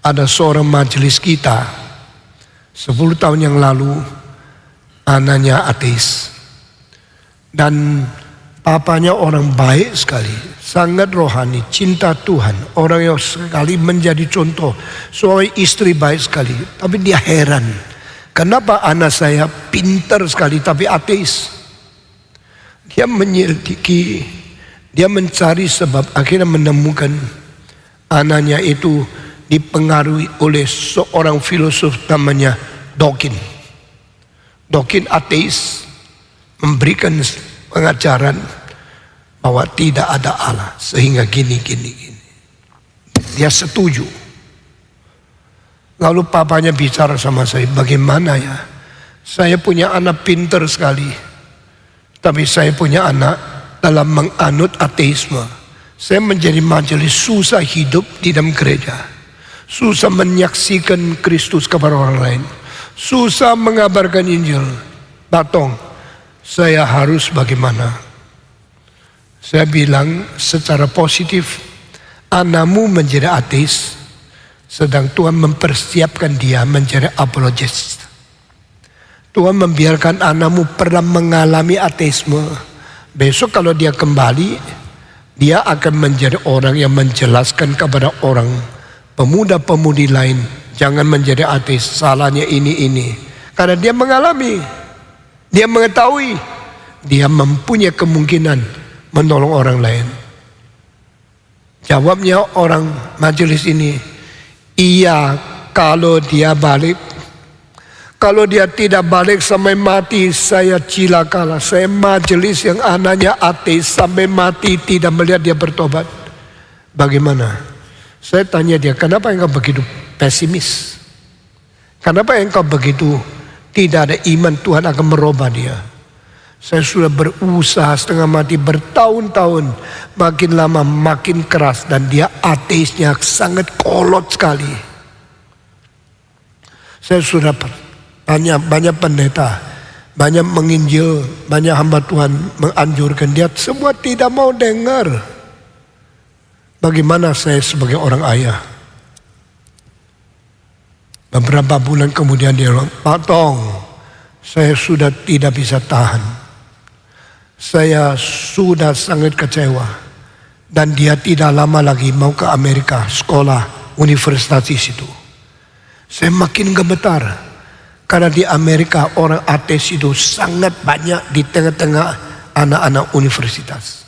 ada seorang majelis kita 10 tahun yang lalu, anaknya ateis. Dan papanya orang baik sekali, sangat rohani, cinta Tuhan, orang yang sekali menjadi contoh, suami istri baik sekali. Tapi dia heran, kenapa anak saya pintar sekali tapi ateis? Dia menyelidiki, dia mencari sebab, akhirnya menemukan anaknya itu dipengaruhi oleh seorang filosof namanya Dawkins. Dawkins ateis, memberikan pengajaran bahwa tidak ada Allah, sehingga gini. Dia setuju. Lalu papanya bicara sama saya, bagaimana ya? Saya punya anak pintar sekali, tapi saya punya anak dalam menganut ateisme. Saya menjadi majelis susah hidup di dalam gereja, susah menyaksikan Kristus kepada orang lain, susah mengabarkan Injil. Batong, saya harus bagaimana? Saya bilang secara positif, anakmu menjadi ateis, sedang Tuhan mempersiapkan dia menjadi apologist. Tuhan membiarkan anakmu pernah mengalami ateisme. Besok kalau dia kembali, dia akan menjadi orang yang menjelaskan kepada orang, pemuda-pemudi lain, jangan menjadi ateis, salahnya ini. Karena dia mengalami, dia mengetahui, dia mempunyai kemungkinan menolong orang lain. Jawabnya orang majelis ini, iya kalau dia balik. Kalau dia tidak balik sampai mati, saya cilakalah. Saya majelis yang anaknya ateis sampai mati tidak melihat dia bertobat. Bagaimana? Saya tanya dia, kenapa engkau begitu pesimis? Kenapa engkau begitu tidak ada iman Tuhan akan merubah dia? Saya sudah berusaha setengah mati bertahun-tahun, makin lama makin keras, dan dia ateisnya sangat kolot sekali. Saya sudah tanya banyak pendeta, banyak menginjil, banyak hamba Tuhan menganjurkan dia, semua tidak mau dengar. Bagaimana saya sebagai orang ayah? Beberapa bulan kemudian dia bilang, Pak Tong, saya sudah tidak bisa tahan. Saya sudah sangat kecewa. Dan dia tidak lama lagi mau ke Amerika, sekolah, universitas di situ. Saya makin gemetar. Karena di Amerika orang ateis itu sangat banyak di tengah-tengah anak-anak universitas.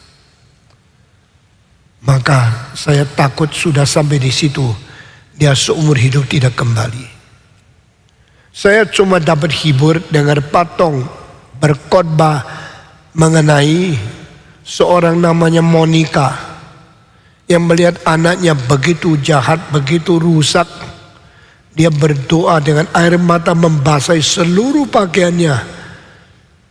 Maka saya takut sudah sampai di situ, dia seumur hidup tidak kembali. Saya cuma dapat hibur dengar Patong berkhotbah mengenai seorang namanya Monica yang melihat anaknya begitu jahat, begitu rusak. Dia berdoa dengan air mata membasahi seluruh pakaiannya.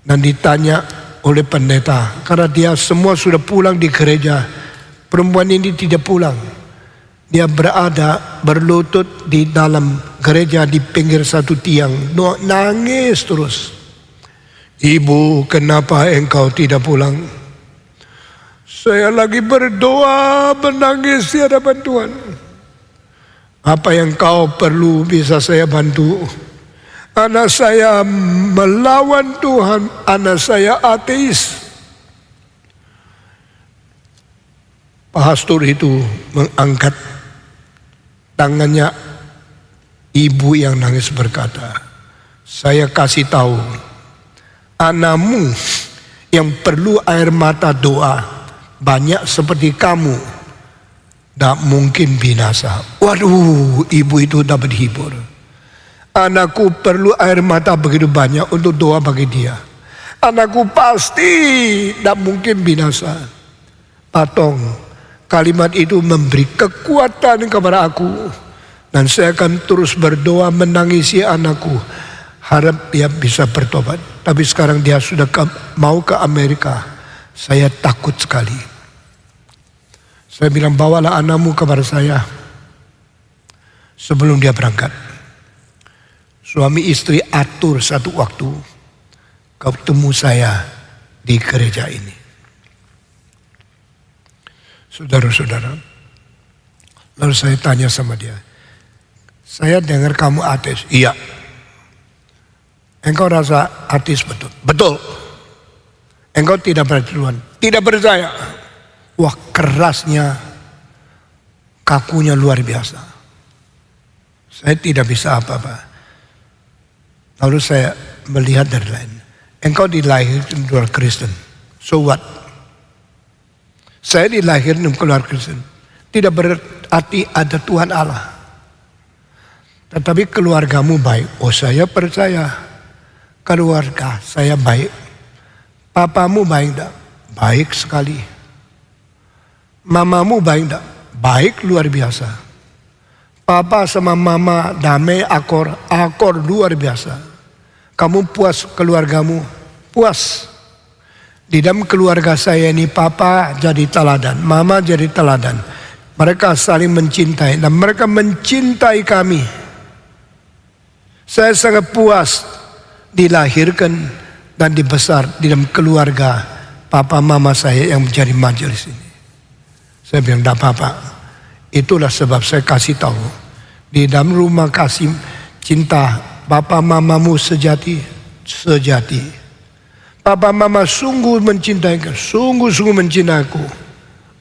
Dan ditanya oleh pendeta, karena dia semua sudah pulang di gereja, perempuan ini tidak pulang. Dia berada berlutut di dalam gereja di pinggir satu tiang, nangis terus. Ibu, kenapa engkau tidak pulang? Saya lagi berdoa, menangis di hadapan Tuhan. Apa yang kau perlu bisa saya bantu? Anak saya melawan Tuhan, anak saya ateis. Pastor itu mengangkat tangannya ibu yang nangis berkata, saya kasih tahu, anakmu yang perlu air mata doa banyak seperti kamu, tak mungkin binasa. Waduh, ibu itu dapat hibur. Anakku perlu air mata begitu banyak untuk doa bagi dia. Anakku pasti tak mungkin binasa. Patong, kalimat itu memberi kekuatan kepada aku. Dan saya akan terus berdoa menangisi anakku. Harap dia bisa bertobat. Tapi sekarang dia sudah mau ke Amerika. Saya takut sekali. Saya bilang, bawalah anakmu kepada saya sebelum dia berangkat. Suami istri atur satu waktu ketemu saya di gereja ini. Saudara-saudara, lalu saya tanya sama dia, Saya dengar kamu ateis. Iya. Engkau rasa ateis betul? Betul. Engkau tidak percaya Tuhan? Tidak percaya. Wah, kerasnya, kakunya luar biasa. Saya tidak bisa apa-apa. Lalu saya melihat dari lain. Engkau dilahirkan di luar Kristen. So what? Saya dilahirkan di luar Kristen. Tidak berarti ada Tuhan Allah. Tetapi keluargamu baik. Oh, saya percaya. Keluarga saya baik. Papamu baik enggak? Baik sekali. Mamamu baik enggak? Baik luar biasa. Papa sama mama damai, akor luar biasa. Kamu puas keluargamu? Puas. Di dalam keluarga saya ini papa jadi teladan, mama jadi teladan. Mereka saling mencintai dan mereka mencintai kami. Saya sangat puas dilahirkan dan dibesar di dalam keluarga papa mama saya yang menjadi majelis ini. Saya bilang, tidak apa-apa. Itulah sebab saya kasih tahu. Di dalam rumah kasih cinta papa mamamu sejati. Papa mama sungguh mencintai kau, sungguh mencintai aku.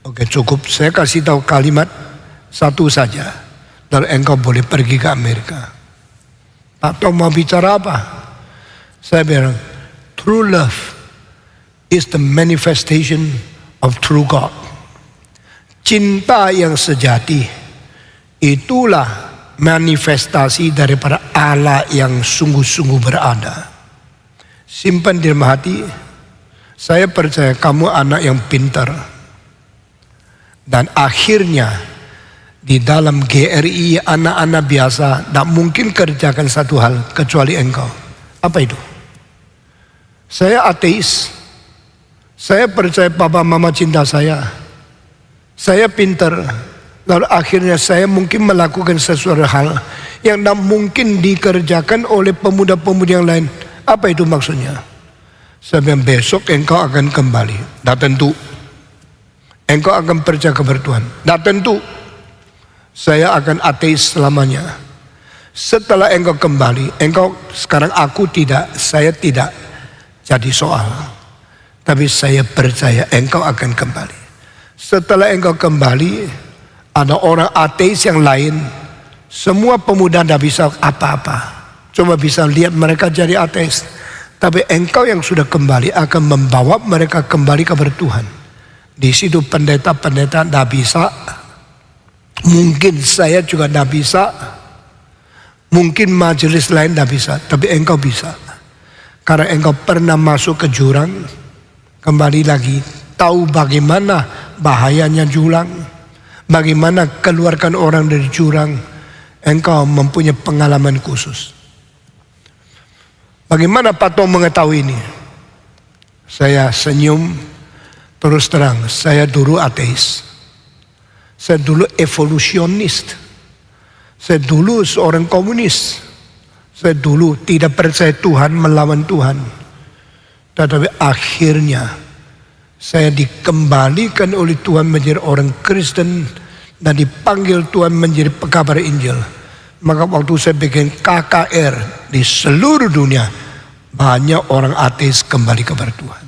Oke, cukup. Saya kasih tahu kalimat satu saja. Lalu engkau boleh pergi ke Amerika. Tak tahu mau bicara apa. Saya bilang, true love is the manifestation of true God. Cinta yang sejati itulah manifestasi daripada Allah yang sungguh-sungguh berada. Simpan di dalam hati. Saya percaya kamu anak yang pintar. Dan akhirnya di dalam GRI anak-anak biasa tak mungkin kerjakan satu hal kecuali engkau. Apa itu? Saya ateis. Saya percaya papa mama cinta saya. Saya pintar. Lalu akhirnya saya mungkin melakukan sesuatu hal yang tak mungkin dikerjakan oleh pemuda-pemuda yang lain. Apa itu maksudnya? Saya bilang, besok engkau akan kembali. Tak tentu. Engkau akan percaya kepada Tuhan. Tak tentu. Saya akan ateis selamanya. Setelah engkau kembali, engkau sekarang aku tidak, saya tidak jadi soal. Tapi saya percaya engkau akan kembali. Setelah engkau kembali, ada orang ateis yang lain. Semua pemuda tidak bisa apa-apa. Cuma bisa lihat mereka jadi ateis. Tapi engkau yang sudah kembali akan membawa mereka kembali kepada Tuhan. Di situ pendeta-pendeta tidak bisa. Mungkin saya juga tidak bisa. Mungkin majelis lain tidak bisa. Tapi engkau bisa. Karena engkau pernah masuk ke jurang. Kembali lagi. Tahu bagaimana bahayanya jurang. Bagaimana keluarkan orang dari jurang. Engkau mempunyai pengalaman khusus. Bagaimana Pak Tom mengetahui ini? Saya senyum. Terus terang, saya dulu ateis. Saya dulu evolusionis. Saya dulu seorang komunis. Saya dulu tidak percaya Tuhan, melawan Tuhan. Tetapi akhirnya saya dikembalikan oleh Tuhan menjadi orang Kristen dan dipanggil Tuhan menjadi pekabar Injil. Maka waktu saya bikin KKR di seluruh dunia, banyak orang ateis kembali kepada Tuhan.